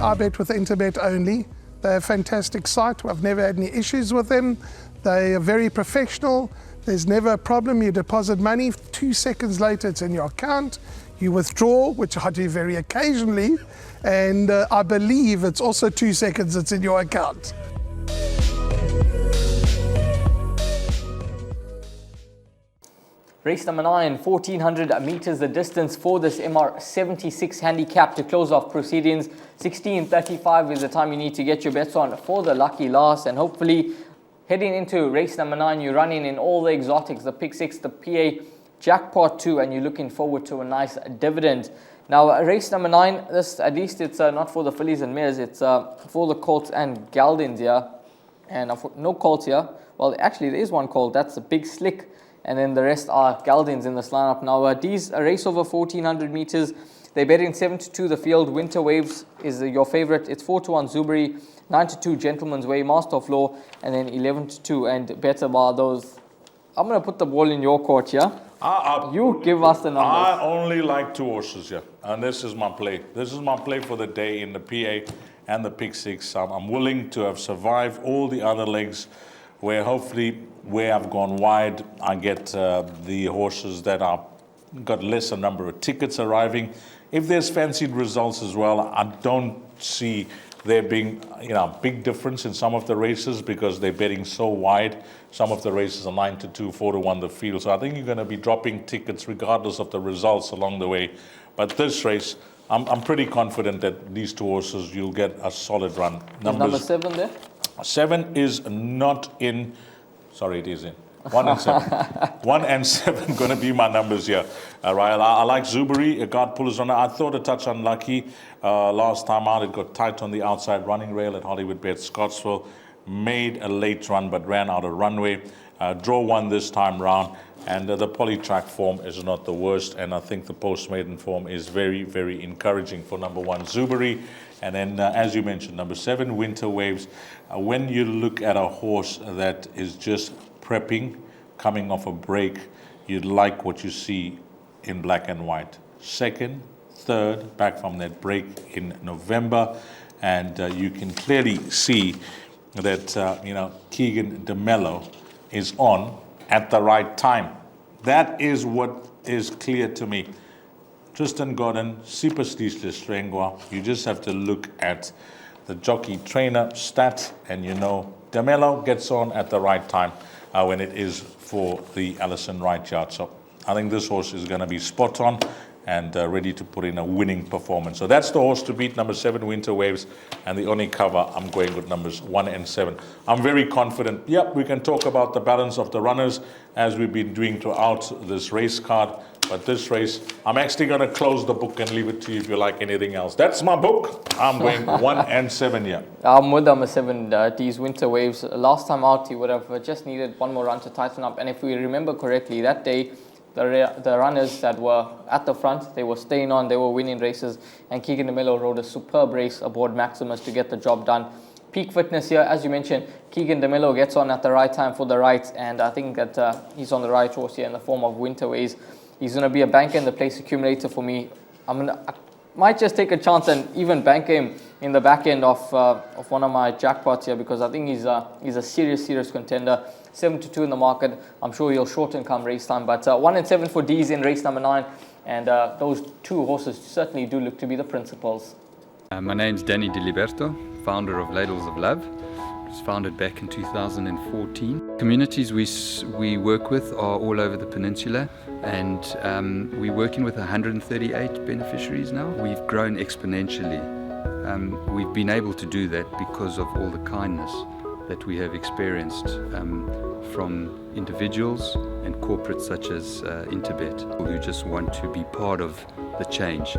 I bet with Interbet only. They're a fantastic site. I've never had any issues with them. They are very professional. There's never a problem. You deposit money, 2 seconds later it's in your account. You withdraw, which I do very occasionally, and I believe it's also 2 seconds it's in your account. Race number 9, 1400 meters the distance for this MR76 handicap to close off proceedings. 16:35 is the time you need to get your bets on for the lucky last, and hopefully heading into race number 9, you're running in all the exotics, the pick 6, the PA jackpot 2, and you're looking forward to a nice dividend. Now, race number 9, this at least it's not for the fillies and mares, it's for the colts and geldings here. And no colts here. Well, actually, there is one colt, that's the Big Slick. And then the rest are geldings in this lineup. Now, these a race over 1400 meters. They're betting 7-2 the field. Winter Waves is your favorite. It's 4-1 Zubri, 9-2 Gentleman's Way, Master of Law, and then 11-2 and better bar those. I'm going to put the ball in your court here. You give us the numbers. I only like 2 horses here, and this is my play. This is my play for the day in the PA and the pick 6. I'm willing to have survived all the other legs, where hopefully where I've gone wide, I get the horses that are got lesser number of tickets arriving. If there's fancied results as well, I don't see there being big difference in some of the races because they're betting so wide. Some of the races are 9-2, 4-1 the field. So I think you're going to be dropping tickets regardless of the results along the way. But this race, I'm pretty confident that these 2 horses, you'll get a solid run. Number 7 there? 7 is not in. Sorry, it is in. 1 and 7. 1 and 7 going to be my numbers here. Right. I like Zubri, a guard puller's runner. I thought a touch unlucky last time out. It got tight on the outside running rail at Hollywoodbets Scottsville. Made a late run but ran out of runway. Draw 1 this time round. And the polytrack form is not the worst. And I think the post-maiden form is very, very encouraging for number 1, Zubri. And then, as you mentioned, number 7, Winter Waves. When you look at a horse that is just prepping, coming off a break, you'd like what you see in black and white. 2nd, 3rd, back from that break in November. And you can clearly see that, Keegan DeMello is on at the right time. That is what is clear to me. Tristan Gordon, Super Stisle Strengwa. You just have to look at the jockey trainer stat, and DeMello gets on at the right time when it is for the Allison Wright yard. So I think this horse is going to be spot on and ready to put in a winning performance. So that's the horse to beat, number 7, Winter Waves. And the only cover, I'm going with numbers 1 and 7. I'm very confident. Yep, we can talk about the balance of the runners as we've been doing throughout this race card. But this race, I'm actually going to close the book and leave it to you if you like anything else. That's my book. I'm going 1 and 7 here. I'm with number 7, these Winter Waves. Last time out, he would have just needed 1 more run to tighten up. And if we remember correctly, that day, the runners that were at the front, they were staying on, they were winning races. And Keegan DeMello rode a superb race aboard Maximus to get the job done. Peak fitness here, as you mentioned, Keegan DeMello gets on at the right time for the right. And I think that he's on the right horse here in the form of Winter Waves. He's going to be a banker in the place accumulator for me. I might just take a chance and even bank him in the back end of one of my jackpots here, because I think he's a serious contender. 7-2 in the market. I'm sure he'll shorten come race time. But 1 and 7 for D's in race number 9. And those 2 horses certainly do look to be the principals. My name's Danny Diliberto, founder of Ladles of Love. It was founded back in 2014. Communities we work with are all over the peninsula, and we're working with 138 beneficiaries now. We've grown exponentially. We've been able to do that because of all the kindness that we have experienced from individuals and corporates such as Interbet, who just want to be part of the change.